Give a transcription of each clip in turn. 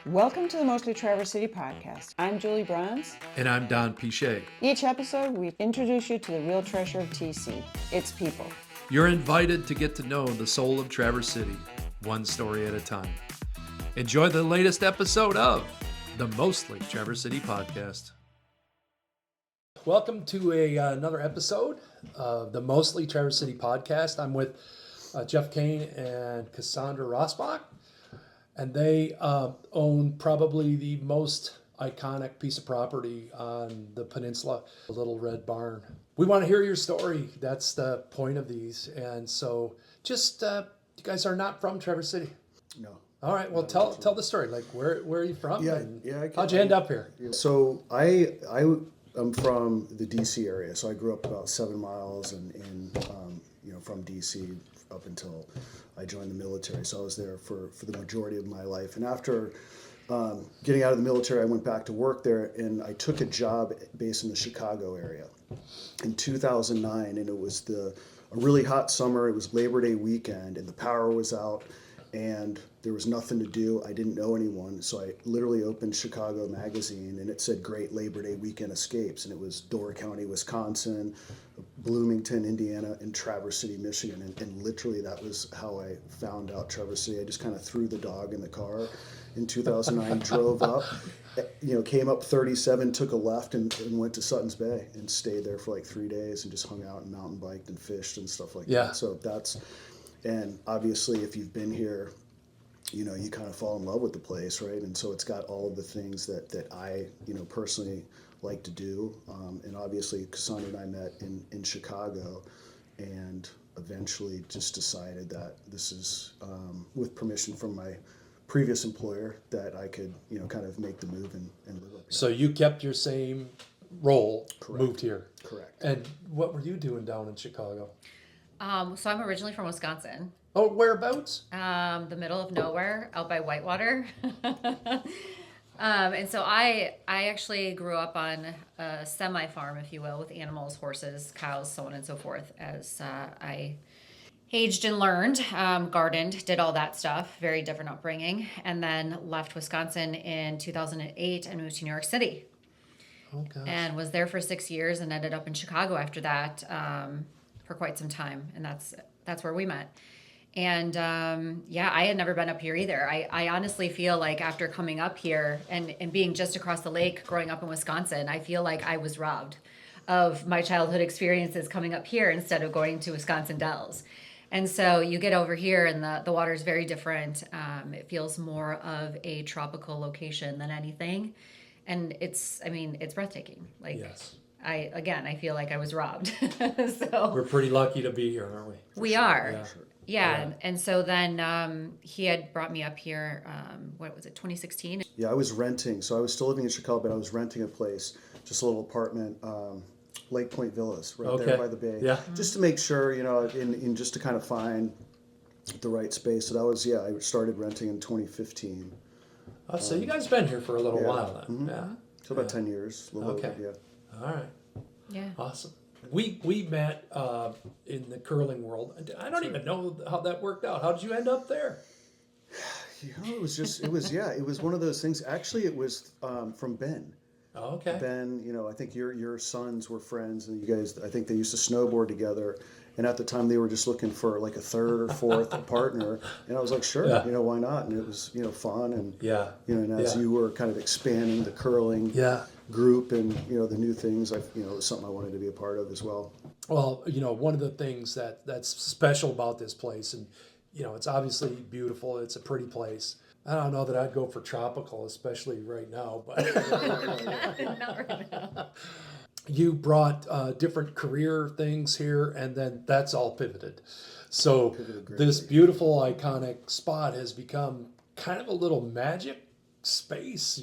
Welcome to the Mostly Traverse City podcast. I'm Julie Bronze. And I'm Don Pichet. Each episode, we introduce you to the real treasure of TC, its people. You're invited to get to know the soul of Traverse City, one story at a time. Enjoy the latest episode of the Mostly Traverse City podcast. Welcome to another episode of the Mostly Traverse City podcast. I'm with Jeff Kane and Cassandra Rosbach. And they own probably the most iconic piece of property on the peninsula, the Little Red Barn. We want to hear your story. That's the point of these. And so just, you guys are not from Traverse City? No. All right. Well, tell the story. Like, where are you from? How'd you end up here? So I'm from the DC area. So I grew up about 7 miles from DC up until I joined the military. So I was there for the majority of my life. And after getting out of the military, I went back to work there, and I took a job based in the Chicago area in 2009. And it was a really hot summer. It was Labor Day weekend, and the power was out, and there was nothing to do. I didn't know anyone. So I literally opened Chicago Magazine, and it said Great Labor Day Weekend Escapes. And it was Door County, Wisconsin, Bloomington, Indiana, and Traverse City, Michigan. And literally that was how I found out Traverse City. I just kind of threw the dog in the car in 2009, drove up, came up 37, took a left and went to Sutton's Bay and stayed there for like 3 days and just hung out and mountain biked and fished and stuff like that. So and obviously if you've been here, you kind of fall in love with the place, right? And so it's got all of the things that I, personally like to do. And obviously Cassandra and I met in Chicago, and eventually just decided that this is, with permission from my previous employer, that I could, kind of make the move and live up here. So you kept your same role, Correct. Moved here. Correct. And what were you doing down in Chicago? So I'm originally from Wisconsin. Oh, whereabouts? The middle of nowhere, out by Whitewater. And so I actually grew up on a semi-farm, if you will, with animals, horses, cows, so on and so forth, as I aged and learned, gardened, did all that stuff. Very different upbringing. And then left Wisconsin in 2008 and moved to New York City. Oh, gosh. And was there for 6 years and ended up in Chicago after that for quite some time. And that's where we met. And I had never been up here either. I honestly feel like after coming up here and being just across the lake, growing up in Wisconsin, I feel like I was robbed of my childhood experiences coming up here instead of going to Wisconsin Dells. And so you get over here and the water is very different. It feels more of a tropical location than anything. And it's breathtaking. Like, Yes. I feel like I was robbed. So We're pretty lucky to be here, aren't we? we are. Yeah. Yeah, and so then he had brought me up here, 2016? Yeah, I was renting. So I was still living in Chicago, but I was renting a place, just a little apartment, Lake Point Villas, right there by the bay. Yeah. Just to make sure, in just to kind of find the right space. So I started renting in 2015. Oh, so you guys been here for a little while then. Mm-hmm. Yeah. So about 10 years. A little Okay. over, yeah. All right. Yeah. Awesome. We met in the curling world. I don't even know how that worked out. How did you end up there? It was one of those things. Actually, it was from Ben. Oh, okay. Ben, I think your sons were friends, and you guys, I think they used to snowboard together. And at the time, they were just looking for like a third or fourth partner. And I was like, sure, why not? And it was, fun. And, and as you were kind of expanding the curling group and, the new things, it was something I wanted to be a part of as well. Well, one of the things that's special about this place, and, it's obviously beautiful. It's a pretty place. I don't know that I'd go for tropical, especially right now, but Not right now. you brought different career things here, and then that's all pivoted. So this beautiful, iconic spot has become kind of a little magic space,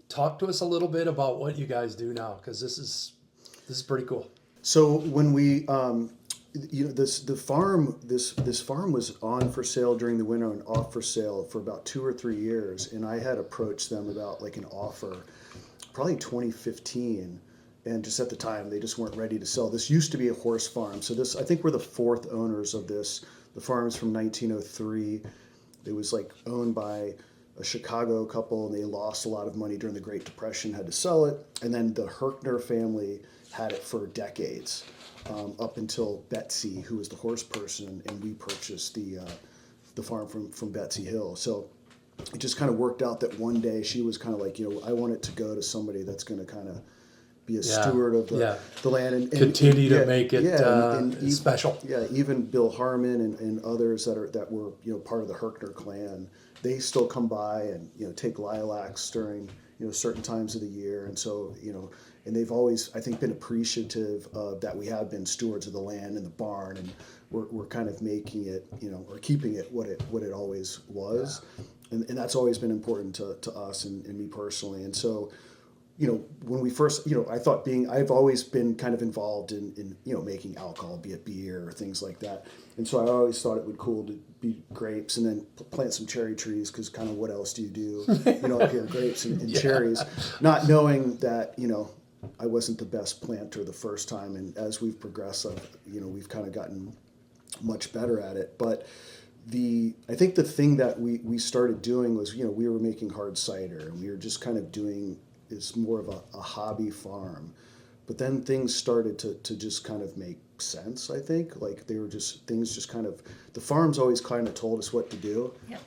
Talk to us a little bit about what you guys do now, because this is pretty cool. So when we, this farm was on for sale during the winter and off for sale for about 2 or 3 years, and I had approached them about like an offer, probably 2015, and just at the time they just weren't ready to sell. This used to be a horse farm, so I think we're the fourth owners of this. The farm is from 1903. It was like owned by a Chicago couple, and they lost a lot of money during the Great Depression, had to sell it. And then the Herkner family had it for decades, up until Betsy, who was the horse person, and we purchased the farm from Betsy Hill. So it just kind of worked out that one day she was kind of like, I want it to go to somebody that's going to kind of be a steward of the land and continue to make it special. Yeah, even Bill Harmon and others that were part of the Herkner clan, they still come by and take lilacs during certain times of the year, and so and they've always, I think, been appreciative of that we have been stewards of the land and the barn, and we're kind of making it or keeping it what it always was, and that's always been important to us and me personally, and so. When we first, I've always been kind of involved in making alcohol, be it beer or things like that. And so I always thought it would cool to be grapes and then plant some cherry trees, because kind of what else do you do, up here, grapes and cherries, not knowing that, I wasn't the best planter the first time. And as we've progressed, we've kind of gotten much better at it. But I think the thing that we started doing was, we were making hard cider, and we were just kind of doing is more of a hobby farm. But then things started to just kind of make sense, I think. Like things just kind of, the farm's always kind of told us what to do. Yep.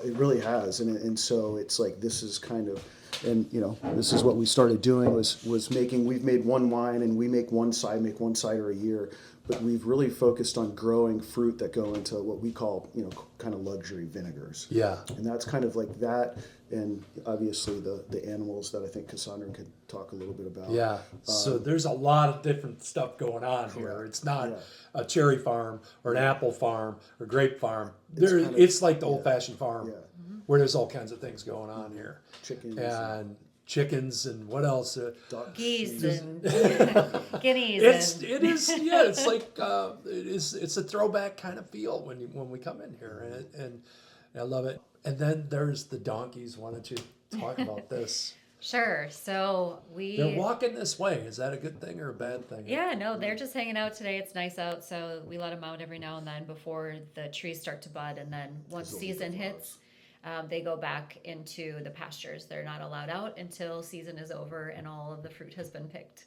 It really has. And so it's like, this is kind of, and this is what we started doing was making, we've made one wine, and we make one cider a year. But we've really focused on growing fruit that go into what we call, kind of luxury vinegars. Yeah. And that's kind of like that, and obviously the animals that I think Cassandra could talk a little bit about. Yeah. So there's a lot of different stuff going on here. It's not a cherry farm or an apple farm or grape farm. It's like the old-fashioned farm, where there's all kinds of things going on here. Chickens and what else? Geese and guineas. It's like it's a throwback kind of feel when we come in here, and I love it. And then there's the donkeys. Why don't you talk about this? Sure. So they're walking this way. Is that a good thing or a bad thing? Yeah, no, they're just hanging out today. It's nice out, so we let them out every now and then before the trees start to bud, and then once season hits, they go back into the pastures. They're not allowed out until season is over and all of the fruit has been picked.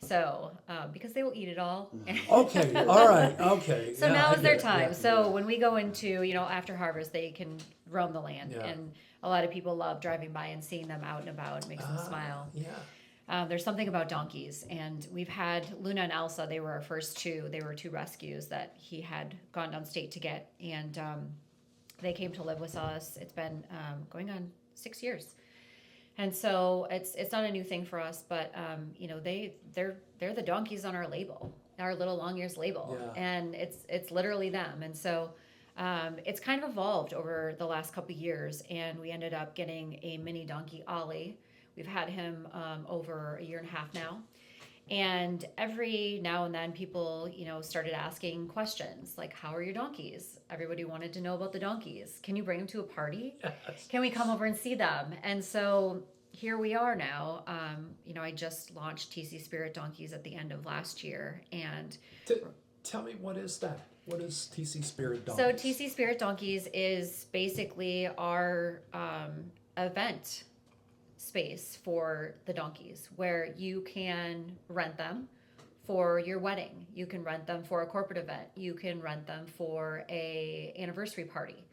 So, because they will eat it all. Okay, all right, okay. So now is their time. So when we go into, after harvest, they can roam the land. Yeah. And a lot of people love driving by and seeing them out and about. It makes them smile. Yeah. There's something about donkeys. And we've had Luna and Elsa. They were our first two. They were two rescues that he had gone downstate to get. And they came to live with us. It's been going on 6 years. And so it's not a new thing for us, but they're the donkeys on our label, our little long ears label, and it's literally them. And so it's kind of evolved over the last couple of years, and we ended up getting a mini donkey, Ollie. We've had him over a year and a half now. And every now and then people, started asking questions like, how are your donkeys? Everybody wanted to know about the donkeys. Can you bring them to a party? Yes. Can we come over and see them? And so here we are now. I just launched TC Spirit Donkeys at the end of last year. And tell me, what is that? What is TC Spirit Donkeys? So TC Spirit Donkeys is basically our event space for the donkeys, where you can rent them for your wedding, you can rent them for a corporate event, you can rent them for a anniversary party.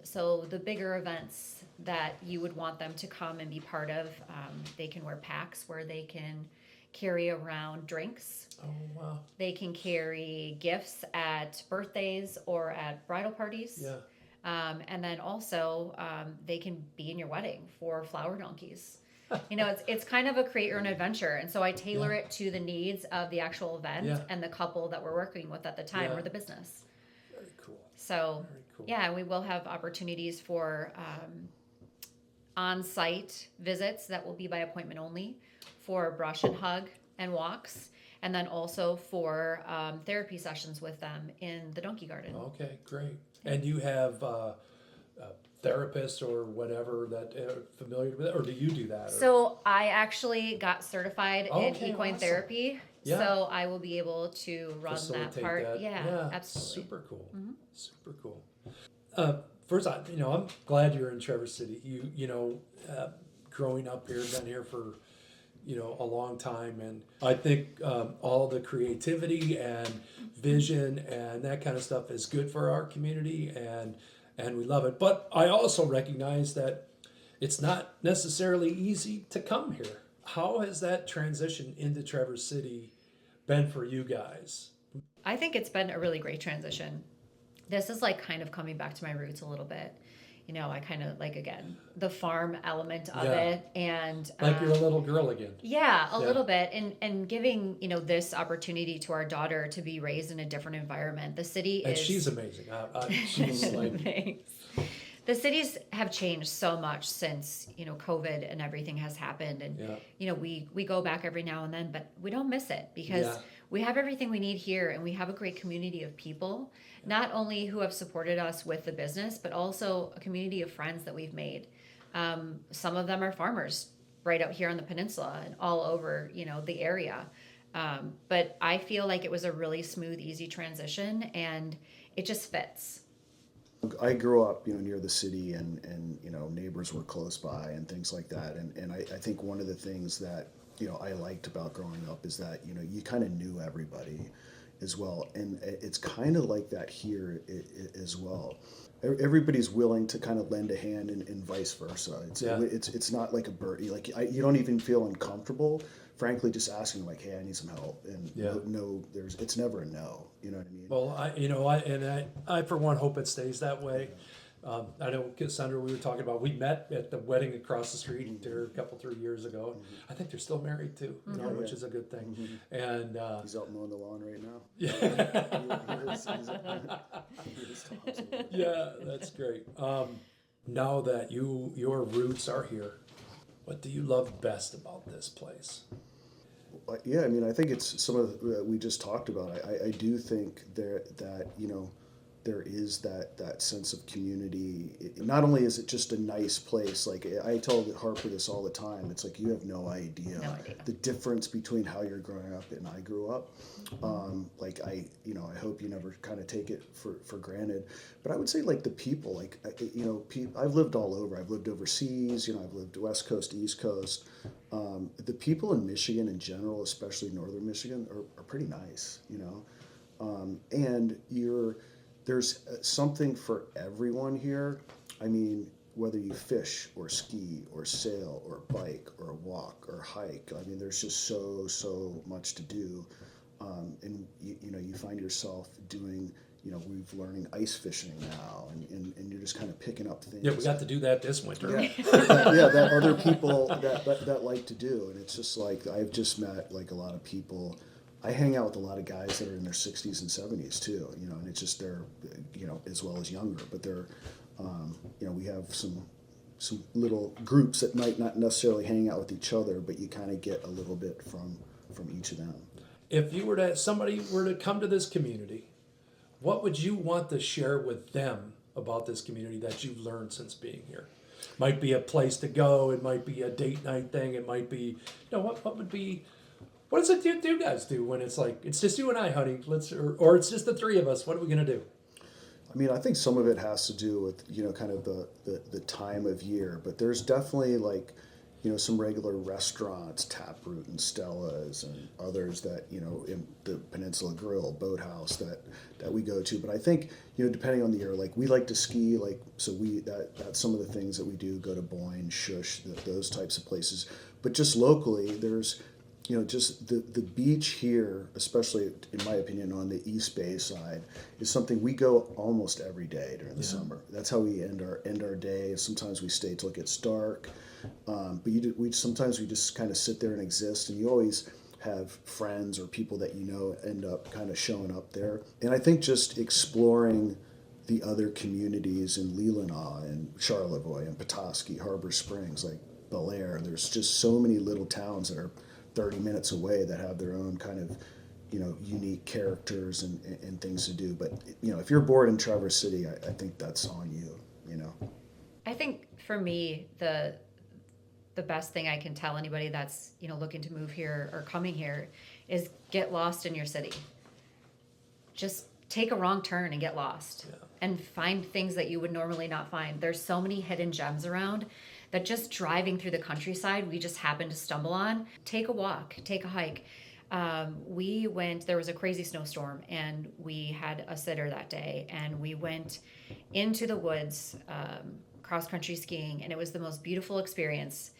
So the bigger events that you would want them to come and be part of, they can wear packs where they can carry around drinks. Oh, wow. They can carry gifts at birthdays or at bridal parties. Yeah. And then also they can be in your wedding for flower donkeys. It's kind of a create your own adventure. And so I tailor it to the needs of the actual event and the couple that we're working with at the time or the business. Very cool. So, Very cool. Yeah, we will have opportunities for on-site visits that will be by appointment only, for brush and hug and walks, and then also for therapy sessions with them in the donkey garden. Okay, great. And you have therapists or whatever that are familiar with it, or do you do that? Or? So I actually got certified in equine awesome. therapy, so I will be able to run Facilitate that part. That. Yeah, absolutely. Super cool. Mm-hmm. Super cool. first, I'm glad you're in Traverse City. Growing up here, been here for, a long time. And I think all the creativity and vision and that kind of stuff is good for our community, and we love it. But I also recognize that it's not necessarily easy to come here. How has that transition into Traverse City been for you guys? I think it's been a really great transition. This is like kind of coming back to my roots a little bit. I kind of like, again, the farm element of it, and like you're a little girl again. Yeah, a little bit, and giving this opportunity to our daughter to be raised in a different environment. The city And is she's amazing. She's like, Thanks. The cities have changed so much since COVID and everything has happened, and we go back every now and then, but we don't miss it because we have everything we need here, and we have a great community of people, not only who have supported us with the business, but also a community of friends that we've made. Some of them are farmers right out here on the peninsula and all over the area. But I feel like it was a really smooth, easy transition, and it just fits. I grew up, near the city, and neighbors were close by and things like that. And I think one of the things that, I liked about growing up is that, you kind of knew everybody as well. And it's kind of like that here as well. Everybody's willing to kind of lend a hand, and vice versa. It's not like a bird. You don't even feel uncomfortable, frankly, just asking like, hey, I need some help. And it's never a no. You know what I mean? Well, I for one hope it stays that way. I know Cassandra, we were talking about, we met at the wedding across the street there a 3 years ago. I think they're still married too, which is a good thing. And he's out mowing the lawn right now. Yeah, that's great. Now that your roots are here, what do you love best about this place? Yeah, I think it's some of we just talked about. I do think that there is that sense of community. Not only is it just a nice place, like I tell Harper this all the time, it's like you have no idea the difference between how you're growing up and I grew up. I hope you never kind of take it for granted. But I would say like the people, I've lived all over. I've lived overseas, I've lived West Coast, East Coast. The people in Michigan in general, especially Northern Michigan, are pretty nice, and there's something for everyone here. Whether you fish or ski or sail or bike or walk or hike, there's just so much to do. And you find yourself doing, we've learning ice fishing now, and you're just kind of picking up things. Yeah, we got to do that this winter. That other people that like to do. And it's just like, I've just met like a lot of people. I hang out with a lot of guys that are in their 60s and 70s too, and it's just they're, as well as younger, but they're, we have some little groups that might not necessarily hang out with each other, but you kind of get a little bit from each of them. If somebody were to come to this community, what would you want to share with them about this community that you've learned since being here? Might be a place to go, it might be a date night thing, it might be, what would be, what does it do you guys do when it's like, it's just you and I, honey, or it's just the three of us, what are we going to do? I think some of it has to do with, kind of the time of year, but there's definitely like, some regular restaurants, Taproot and Stella's and others that, in the Peninsula Grill, Boathouse that we go to. But I think, depending on the year, like we like to ski, so that's some of the things that we do, go to Boyne, Shush, those types of places. But just locally, there's, just the beach here, especially in my opinion on the East Bay side, is something we go almost every day during the summer. That's how we end our day. Sometimes we stay till it gets dark, but sometimes we just kind of sit there and exist. And you always have friends or people that end up kind of showing up there. And I think just exploring the other communities in Leelanau and Charlevoix and Petoskey, Harbor Springs, like Bel Air. There's just so many little towns that are 30 minutes away that have their own kind of, unique characters and things to do. But, if you're bored in Traverse City, I think that's on you, I think for me, the best thing I can tell anybody that's, looking to move here or coming here is get lost in your city. Just take a wrong turn and get lost. and find things that you would normally not find. There's so many hidden gems around that just driving through the countryside, we just happen to stumble on. Take a walk, take a hike. There was a crazy snowstorm, and we had a cider that day, and we went into the woods, cross country skiing, and it was the most beautiful experience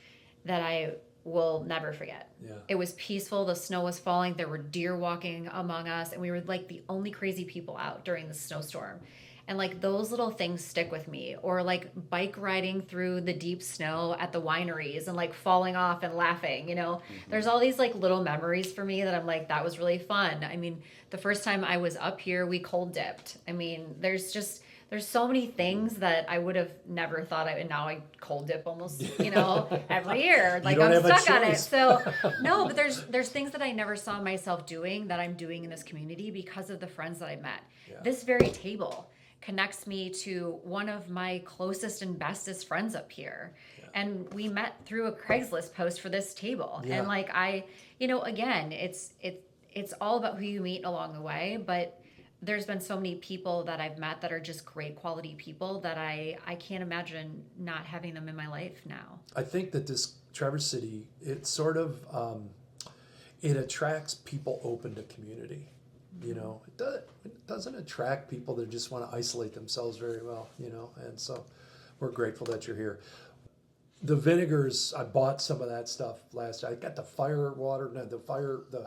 that I will never forget. Yeah. It was peaceful. The snow was falling. There were deer walking among us, and we were like the only crazy people out during the snowstorm. And like those little things stick with me. Or like bike riding through the deep snow at the wineries and like falling off and laughing, you know. There's all these like little memories for me that I'm like, that was really fun. I mean, the first time I was up here, we cold dipped. I mean, there's so many things that I would have never thought and now I cold dip almost, you know, every year. Like I'm stuck on it. So no, but there's things that I never saw myself doing that I'm doing in this community because of the friends that I met. Yeah. This very table connects me to one of my closest and bestest friends up here. Yeah. And we met through a Craigslist post for this table. Yeah. And like again, it's all about who you meet along the way, but there's been so many people that I've met that are just great quality people that I can't imagine not having them in my life now. I think that this Traverse City, it sort of, it attracts people open to community. You know, it doesn't attract people that just want to isolate themselves very well, you know, and so we're grateful that you're here. The vinegars, I bought some of that stuff last year. I got the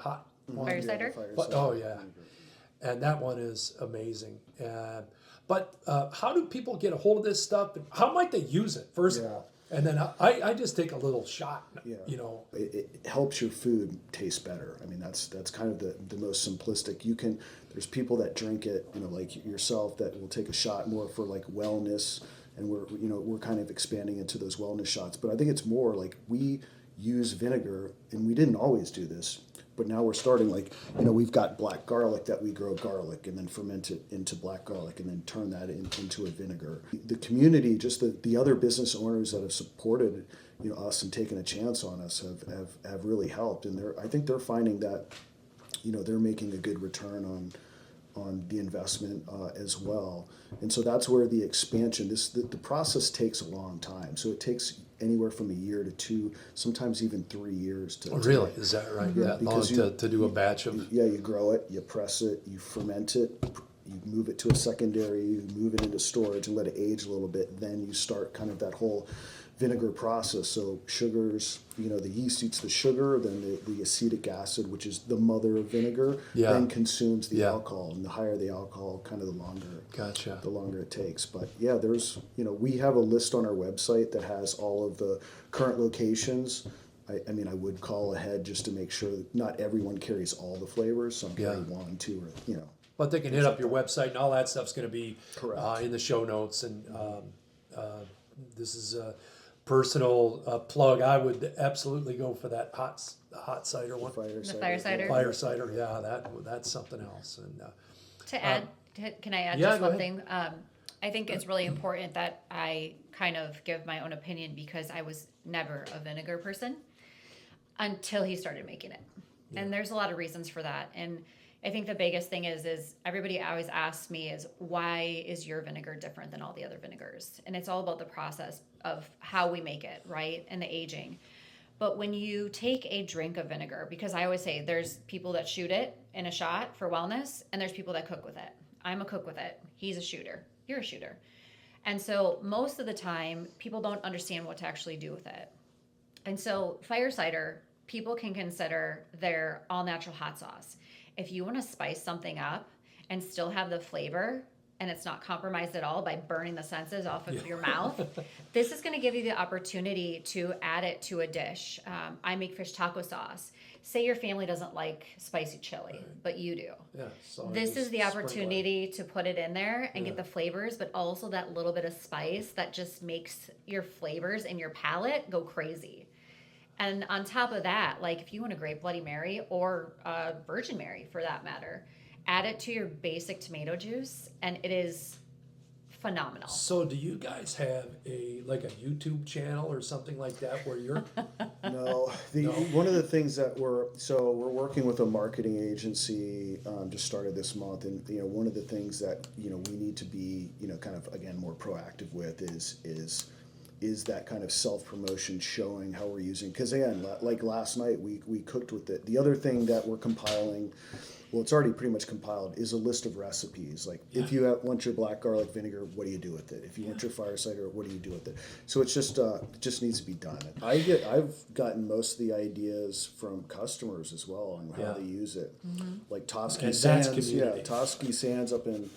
hot one. Fire cider? Oh, yeah. And that one is amazing. But how do people get a hold of this stuff? How might they use it, first of all? And then I just take a little shot, you know. It helps your food taste better. I mean, that's kind of the most simplistic. There's people that drink it, you know, like yourself, that will take a shot more for like wellness, and we're kind of expanding into those wellness shots. But I think it's more like we use vinegar, and we didn't always do this, but now we're starting, like, you know, we've got black garlic that we grow garlic and then ferment it into black garlic and then turn that into a vinegar. The community, just the other business owners that have supported, you know, us and taken a chance on us have really helped. And I think they're finding that, you know, they're making a good return on the investment as well. And so that's where the expansion, the process takes a long time. So it takes anywhere from a year to 2, sometimes even 3 years to. Oh, really? Is that right? Yeah, that long to do a batch of. Yeah, you grow it, you press it, you ferment it, you move it to a secondary, you move it into storage and let it age a little bit. Then you start kind of that whole vinegar process. So sugars, you know, the yeast eats the sugar, then the acetic acid, which is the mother of vinegar, then consumes the alcohol. And the higher the alcohol, kind of the longer it takes. But yeah, we have a list on our website that has all of the current locations. I mean, I would call ahead just to make sure that not everyone carries all the flavors. Some carry 1, 2, or, you know. But they can hit up your website, and all that stuff's going to be in the show notes. And this is a personal plug. I would absolutely go for that hot cider one. The fire cider. Fire cider, yeah, that's something else. And can I add just one thing? I think it's really important that I kind of give my own opinion because I was never a vinegar person until he started making it. Yeah. And there's a lot of reasons for that. And I think the biggest thing is everybody always asks me is, why is your vinegar different than all the other vinegars? And it's all about the process of how we make it, right? And the aging. But when you take a drink of vinegar, because I always say there's people that shoot it in a shot for wellness, and there's people that cook with it. I'm a cook with it. He's a shooter. You're a shooter. And so most of the time, people don't understand what to actually do with it. And so fire cider, people can consider their all-natural hot sauce. If you want to spice something up and still have the flavor and it's not compromised at all by burning the senses off of your mouth, this is going to give you the opportunity to add it to a dish. I make fish taco sauce. Say your family doesn't like spicy chili, but you do. Yeah, so this is the opportunity to put it in there and get the flavors, but also that little bit of spice that just makes your flavors and your palate go crazy. And on top of that, like if you want a great Bloody Mary or a Virgin Mary for that matter, add it to your basic tomato juice and it is phenomenal. So do you guys have a YouTube channel or something like that where you're No, one of the things that we're working with a marketing agency, just started this month, and one of the things that we need to be kind of again more proactive with is that kind of self promotion, showing how we're using. Because again, like last night we cooked with it. The other thing that we're compiling, well, it's already pretty much compiled, is a list of recipes. Like if you want your black garlic vinegar, what do you do with it? If you want your fire cider, what do you do with it? So it's just it just needs to be done. I've gotten most of the ideas from customers as well on how they use it. Like Toski Sands, Toski Sands up in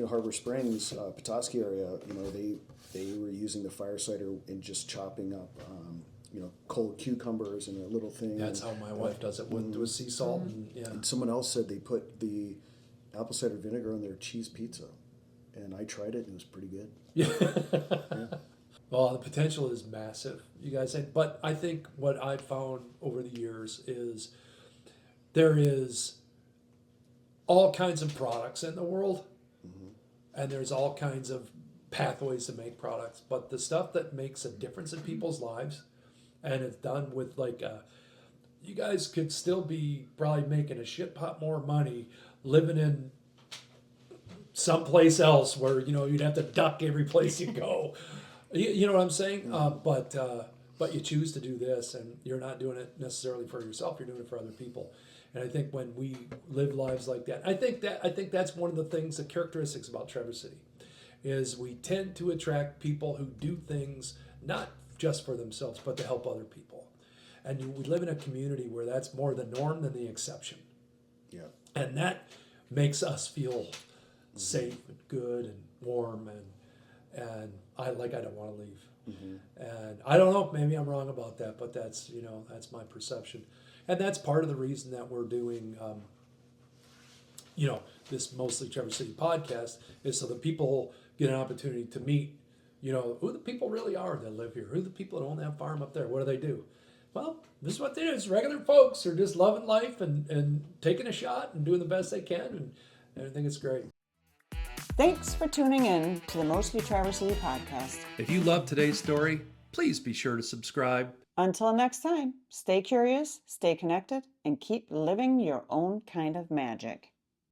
Harbor Springs, Petoskey area. They were using the fire cider and just chopping up cold cucumbers in a little thing. That's how my wife does it with sea salt. And someone else said they put the apple cider vinegar on their cheese pizza, and I tried it and it was pretty good. Yeah. Well, the potential is massive, you guys say. But I think what I've found over the years is there is all kinds of products in the world, and there's all kinds of pathways to make products. But the stuff that makes a difference in people's lives, and it's done with you guys could still be probably making a shit pot more money living in someplace else where you'd have to duck every place you go. You know what I'm saying? But you choose to do this, and you're not doing it necessarily for yourself. You're doing it for other people. And I think when we live lives like that, I think that's one of the things, the characteristics about Traverse City, is we tend to attract people who do things not just for themselves, but to help other people. And we live in a community where that's more the norm than the exception. Yeah. And that makes us feel safe and good and warm, and I don't want to leave. And I don't know, maybe I'm wrong about that, but that's my perception. And that's part of the reason that we're doing this Mostly Traverse City podcast, is so that people get an opportunity to meet who the people really are that live here, who the people that own that farm up there, what do they do? Well, this is what they do. It's regular folks who are just loving life and taking a shot and doing the best they can, and I think it's great. Thanks for tuning in to the Mostly Traverse City podcast. If you loved today's story, please be sure to subscribe. Until next time, stay curious, stay connected, and keep living your own kind of magic.